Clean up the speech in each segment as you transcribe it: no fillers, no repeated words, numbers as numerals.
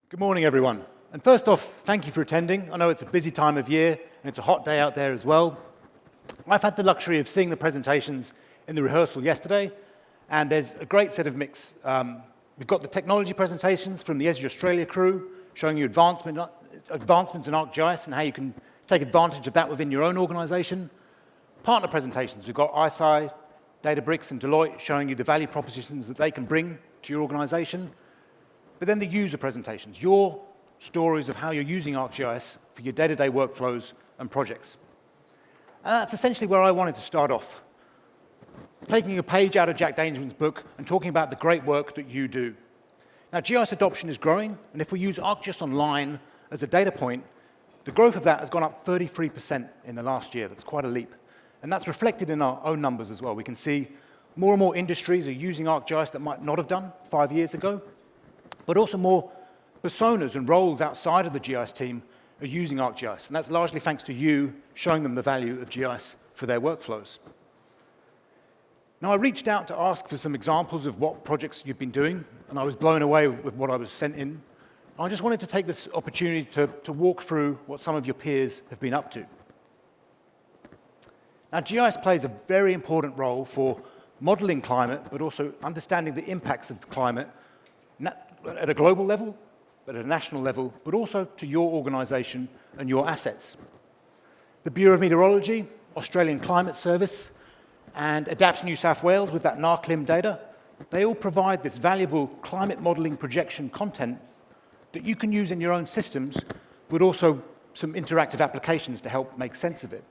Good morning, everyone. And first off, thank you for attending. I know it's a busy time of year, and it's a hot day out there as well. I've had the luxury of seeing the presentations in the rehearsal yesterday, and there's a great set of mix. We've got the technology presentations from the Esri Australia crew, showing you advancements in ArcGIS and how you can take advantage of that within your own organization. Partner presentations, we've got ISI, Databricks, and Deloitte showing you the value propositions that they can bring to your organization. But then the user presentations, your stories of how you're using ArcGIS for your day-to-day workflows and projects. And that's essentially where I wanted to start off, taking a page out of Jack Dangerman's book and talking about the great work that you do. Now, GIS adoption is growing, and if we use ArcGIS Online as a data point, the growth of that has gone up 33% in the last year. That's quite a leap. And that's reflected in our own numbers as well. We can see more and more industries are using ArcGIS that might not have done 5 years ago, but also more personas and roles outside of the GIS team are using ArcGIS, and that's largely thanks to you showing them the value of GIS for their workflows. Now, I reached out to ask for some examples of what projects you've been doing, and I was blown away with what I was sent in. I just wanted to take this opportunity to walk through what some of your peers have been up to. Now, GIS plays a very important role for modeling climate, but also understanding the impacts of climate at a global level, at a national level, but also to your organization and your assets. The Bureau of Meteorology, Australian Climate Service, and Adapt New South Wales with that NARCLIM data, they all provide this valuable climate modeling projection content that you can use in your own systems, but also some interactive applications to help make sense of it.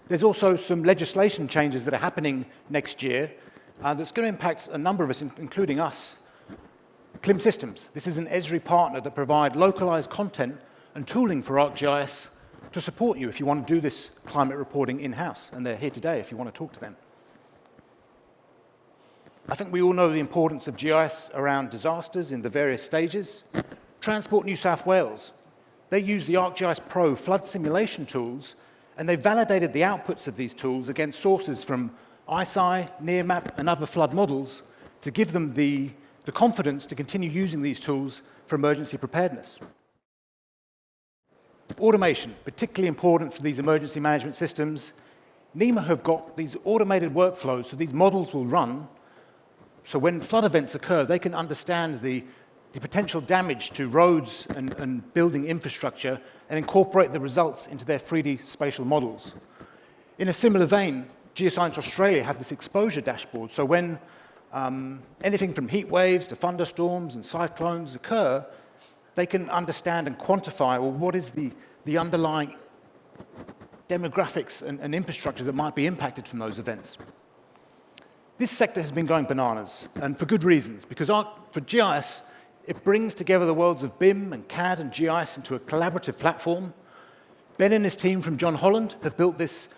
There's also some legislation changes that are happening next year that's going to impact a number of us, including us. CLIM Systems. This is an Esri partner that provide localized content and tooling for ArcGIS to support you if you want to do this climate reporting in-house, and they're here today if you want to talk to them. I think we all know the importance of GIS around disasters in the various stages. Transport New South Wales, they use the ArcGIS Pro flood simulation tools, and they validated the outputs of these tools against sources from ISI, Nearmap, and other flood models to give them the confidence to continue using these tools for emergency preparedness. Automation, particularly important for these emergency management systems. NEMA have got these automated workflows, so these models will run. So when flood events occur, they can understand the potential damage to roads and building infrastructure and incorporate the results into their 3D spatial models. In a similar vein, Geoscience Australia have this exposure dashboard, so when anything from heat waves to thunderstorms and cyclones occur, they can understand and quantify, well, what is the underlying demographics and infrastructure that might be impacted from those events. This sector has been going bananas, and for good reasons, because for GIS, it brings together the worlds of BIM and CAD and GIS into a collaborative platform. Ben and his team from John Holland have built this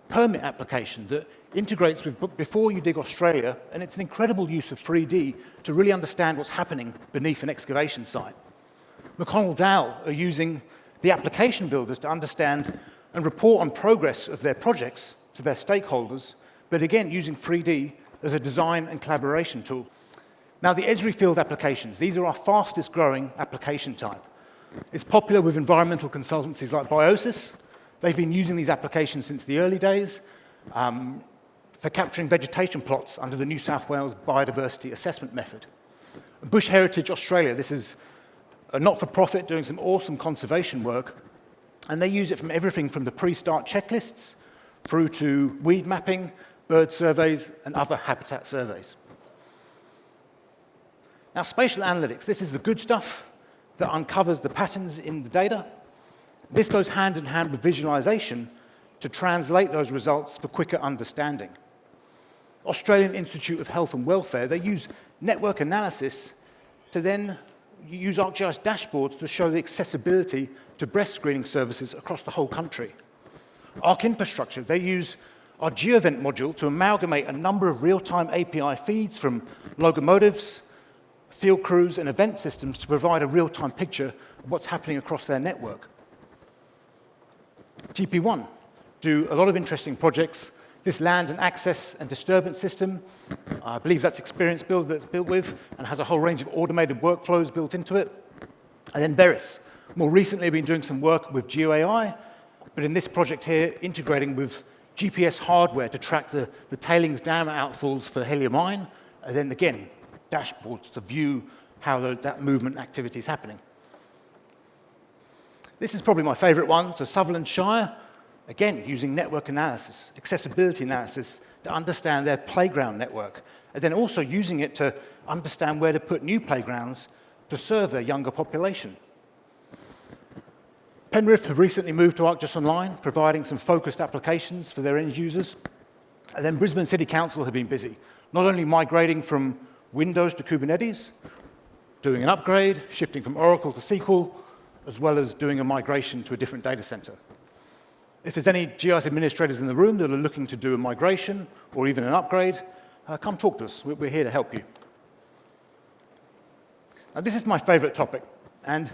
permit application that integrates with Before You Dig Australia, and it's an incredible use of 3D to really understand what's happening beneath an excavation site. McConnell Dow are using the application builders to understand and report on progress of their projects to their stakeholders, but again, using 3D as a design and collaboration tool. Now, the Esri field applications, these are our fastest growing application type. It's popular with environmental consultancies like Biosis. They've been using these applications since the early days for capturing vegetation plots under the New South Wales Biodiversity Assessment Method. Bush Heritage Australia, this is a not-for-profit doing some awesome conservation work, and they use it from everything from the pre-start checklists through to weed mapping, bird surveys, and other habitat surveys. Now, spatial analytics, this is the good stuff that uncovers the patterns in the data. This goes hand in hand with visualization to translate those results for quicker understanding. Australian Institute of Health and Welfare, they use network analysis to then use ArcGIS dashboards to show the accessibility to breast screening services across the whole country. Arc Infrastructure, they use our GeoEvent module to amalgamate a number of real-time API feeds from locomotives, field crews, and event systems to provide a real-time picture of what's happening across their network. GP1 do a lot of interesting projects. This land and access and disturbance system I believe that's Experience Builder that's built with and has a whole range of automated workflows built into it. And then Beris. More recently, I've been doing some work with GeoAI, but in this project here, integrating with GPS hardware to track the tailings dam outfalls for Helium Mine, and then again, dashboards to view how that movement activity is happening. This is probably my favorite one, so Sutherland Shire, again, using network analysis, accessibility analysis to understand their playground network, and then also using it to understand where to put new playgrounds to serve their younger population. Penrith have recently moved to ArcGIS Online, providing some focused applications for their end users. And then Brisbane City Council have been busy, not only migrating from Windows to Kubernetes, doing an upgrade, shifting from Oracle to SQL, as well as doing a migration to a different data center. If there's any GIS administrators in the room that are looking to do a migration or even an upgrade, come talk to us. We're here to help you. Now, this is my favorite topic, and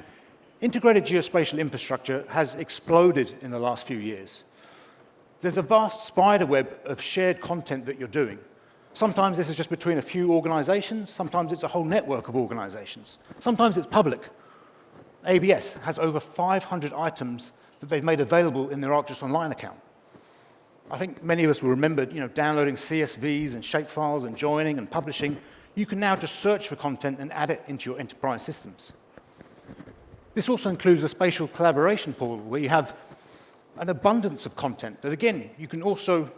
integrated geospatial infrastructure has exploded in the last few years. There's a vast spider web of shared content that you're doing. Sometimes this is just between a few organizations, sometimes it's a whole network of organizations. Sometimes it's public. ABS has over 500 items that they've made available in their ArcGIS Online account. I think many of us will remember downloading CSVs and shapefiles and joining and publishing. You can now just search for content and add it into your enterprise systems. This also includes a spatial collaboration portal where you have an abundance of content that, again, you can also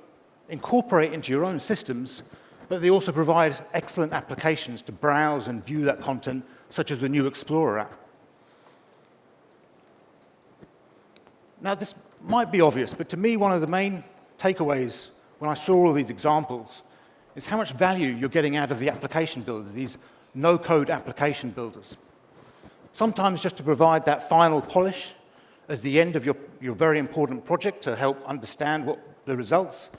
incorporate into your own systems, but they also provide excellent applications to browse and view that content, such as the new Explorer app. Now, this might be obvious, but to me, one of the main takeaways when I saw all of these examples is how much value you're getting out of the application builders, these no-code application builders. Sometimes just to provide that final polish at the end of your very important project to help understand what the results,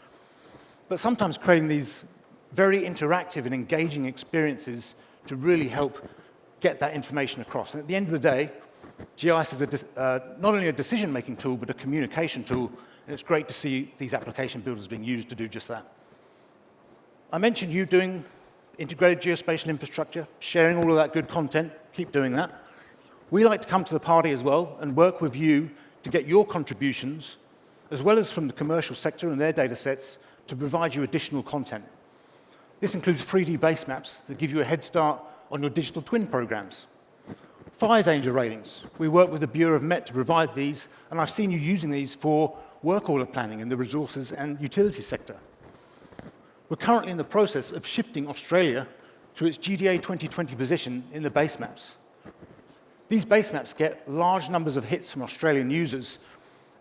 but sometimes creating these very interactive and engaging experiences to really help get that information across. And at the end of the day, GIS is not only a decision-making tool, but a communication tool, and it's great to see these application builders being used to do just that. I mentioned you doing integrated geospatial infrastructure, sharing all of that good content. Keep doing that. We like to come to the party as well and work with you to get your contributions, as well as from the commercial sector and their data sets, to provide you additional content. This includes 3D base maps that give you a head start on your digital twin programs. Fire danger ratings. We work with the Bureau of Met to provide these, and I've seen you using these for work order planning in the resources and utility sector. We're currently in the process of shifting Australia to its GDA 2020 position in the base maps. These base maps get large numbers of hits from Australian users.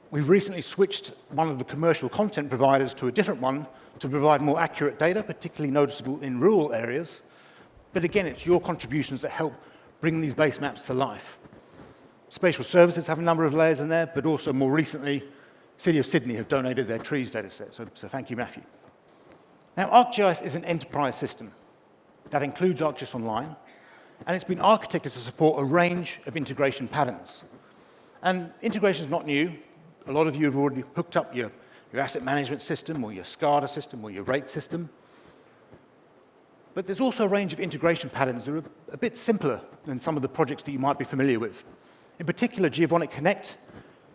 We've recently switched one of the commercial content providers to a different one to provide more accurate data, particularly noticeable in rural areas. But again, it's your contributions that help bring these base maps to life. Spatial services have a number of layers in there, but also more recently, City of Sydney have donated their trees data set, so thank you, Matthew. Now, ArcGIS is an enterprise system that includes ArcGIS Online, and it's been architected to support a range of integration patterns. And integration is not new. A lot of you have already hooked up your asset management system or your SCADA system or your rate system. But there's also a range of integration patterns that are a bit simpler than some of the projects that you might be familiar with. In particular, Giovanni Connect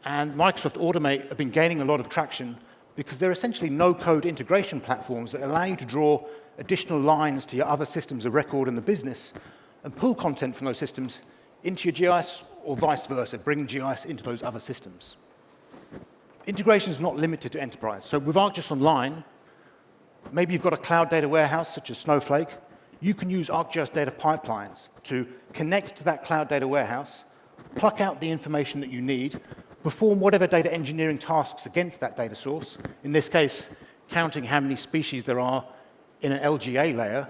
and Microsoft Automate have been gaining a lot of traction because they're essentially no-code integration platforms that allow you to draw additional lines to your other systems of record in the business and pull content from those systems into your GIS or vice versa, bring GIS into those other systems. Integration is not limited to enterprise. So with ArcGIS Online, maybe you've got a cloud data warehouse such as Snowflake. You can use ArcGIS data pipelines to connect to that cloud data warehouse, pluck out the information that you need, perform whatever data engineering tasks against that data source, in this case, counting how many species there are in an LGA layer,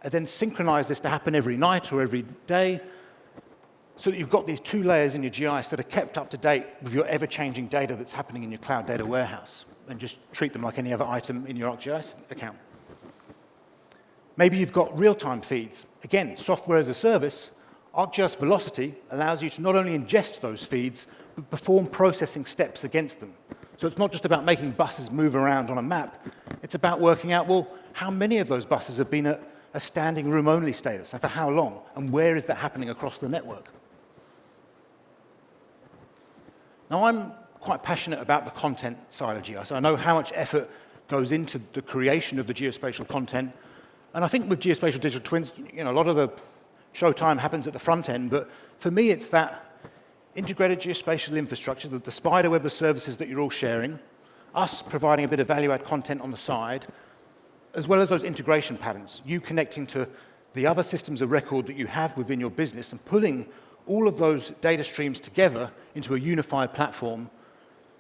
and then synchronize this to happen every night or every day, so that you've got these two layers in your GIS that are kept up to date with your ever-changing data that's happening in your cloud data warehouse, and just treat them like any other item in your ArcGIS account. Maybe you've got real-time feeds. Again, software as a service. ArcGIS Velocity allows you to not only ingest those feeds, but perform processing steps against them. So it's not just about making buses move around on a map. It's about working out, well, how many of those buses have been at a standing room only status, and for how long, and where is that happening across the network? Now, I'm quite passionate about the content side of GIS. I know how much effort goes into the creation of the geospatial content, and I think with geospatial digital twins, a lot of the showtime happens at the front end, but for me, it's that integrated geospatial infrastructure, the spider web of services that you're all sharing, us providing a bit of value-add content on the side, as well as those integration patterns, you connecting to the other systems of record that you have within your business and pulling all of those data streams together into a unified platform.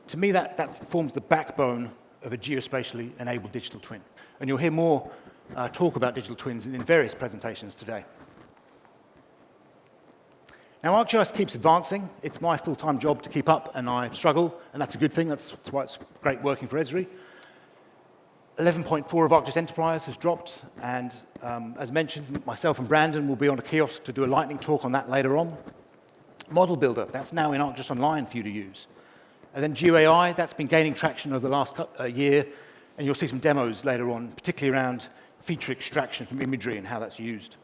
To me, that forms the backbone of a geospatially enabled digital twin. And you'll hear more talk about digital twins in various presentations today. Now, ArcGIS keeps advancing. It's my full-time job to keep up, and I struggle, and that's a good thing. That's why it's great working for Esri. 11.4 of ArcGIS Enterprise has dropped, and as mentioned, myself and Brandon will be on a kiosk to do a lightning talk on that later on. Model Builder, that's now in ArcGIS Online for you to use. And then GeoAI, that's been gaining traction over the last year, and you'll see some demos later on, particularly around feature extraction from imagery and how that's used.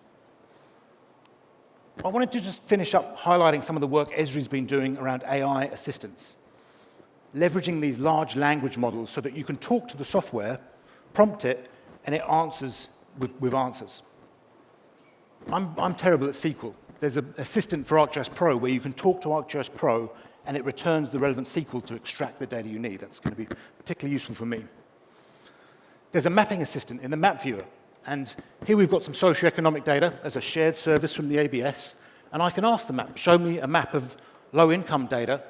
I wanted to just finish up highlighting some of the work Esri's been doing around AI assistance, leveraging these large language models so that you can talk to the software, prompt it, and it answers with answers. I'm terrible at SQL. There's an assistant for ArcGIS Pro where you can talk to ArcGIS Pro and it returns the relevant SQL to extract the data you need. That's going to be particularly useful for me. There's a mapping assistant in the map viewer. And here we've got some socioeconomic data as a shared service from the ABS. And I can ask the map, show me a map of low-income data,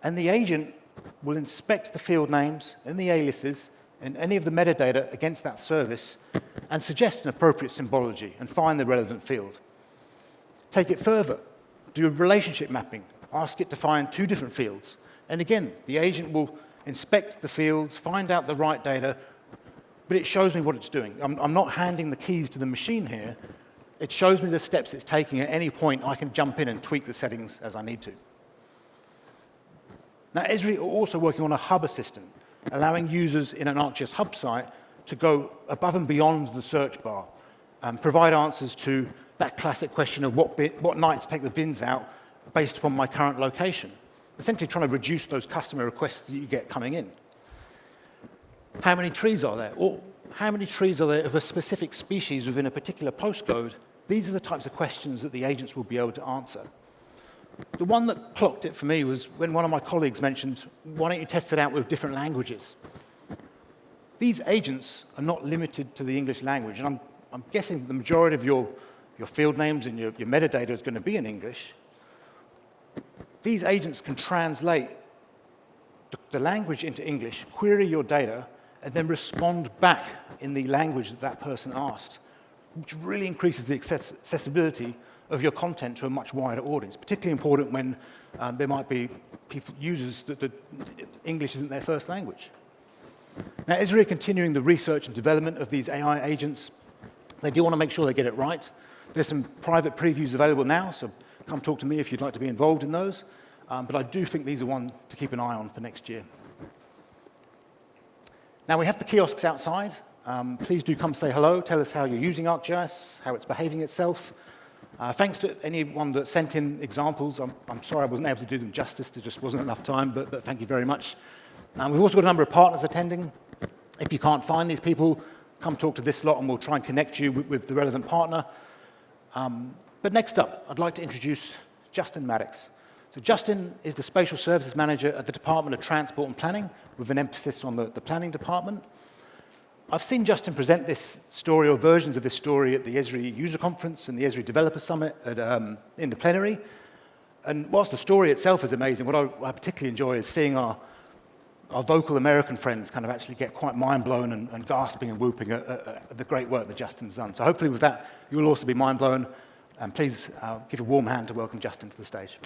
and the agent will inspect the field names and the aliases and any of the metadata against that service and suggest an appropriate symbology and find the relevant field. Take it further, do a relationship mapping, ask it to find two different fields. And again, the agent will inspect the fields, find out the right data, but it shows me what it's doing. I'm not handing the keys to the machine here. It shows me the steps it's taking. At any point, I can jump in and tweak the settings as I need to. Now, Esri are also working on a hub assistant, allowing users in an ArcGIS hub site to go above and beyond the search bar and provide answers to that classic question of what night to take the bins out based upon my current location, essentially trying to reduce those customer requests that you get coming in. How many trees are there? Or how many trees are there of a specific species within a particular postcode? These are the types of questions that the agents will be able to answer. The one that clocked it for me was when one of my colleagues mentioned, why don't you test it out with different languages? These agents are not limited to the English language, and I'm guessing the majority of your field names and your metadata is going to be in English. These agents can translate the language into English, query your data, and then respond back in the language that that person asked, which really increases the accessibility of your content to a much wider audience, particularly important when there might be users that English isn't their first language. Now, Esri are continuing the research and development of these AI agents. They do want to make sure they get it right. There's some private previews available now, so come talk to me if you'd like to be involved in those. But I do think these are one to keep an eye on for next year. Now, we have the kiosks outside. Please do come say hello. Tell us how you're using ArcGIS, how it's behaving itself. Thanks to anyone that sent in examples. I'm sorry I wasn't able to do them justice. There just wasn't enough time, but thank you very much. We've also got a number of partners attending. If you can't find these people, come talk to this lot and we'll try and connect you with the relevant partner. But next up, I'd like to introduce Justin Maddox. So Justin is the Spatial Services Manager at the Department of Transport and Planning, with an emphasis on the planning department. I've seen Justin present this story, or versions of this story, at the Esri User Conference and the Esri Developer Summit in the plenary. And whilst the story itself is amazing, what I particularly enjoy is seeing our vocal American friends kind of actually get quite mind-blown and gasping and whooping at the great work that Justin's done. So hopefully with that, you'll also be mind-blown. And please give a warm hand to welcome Justin to the stage.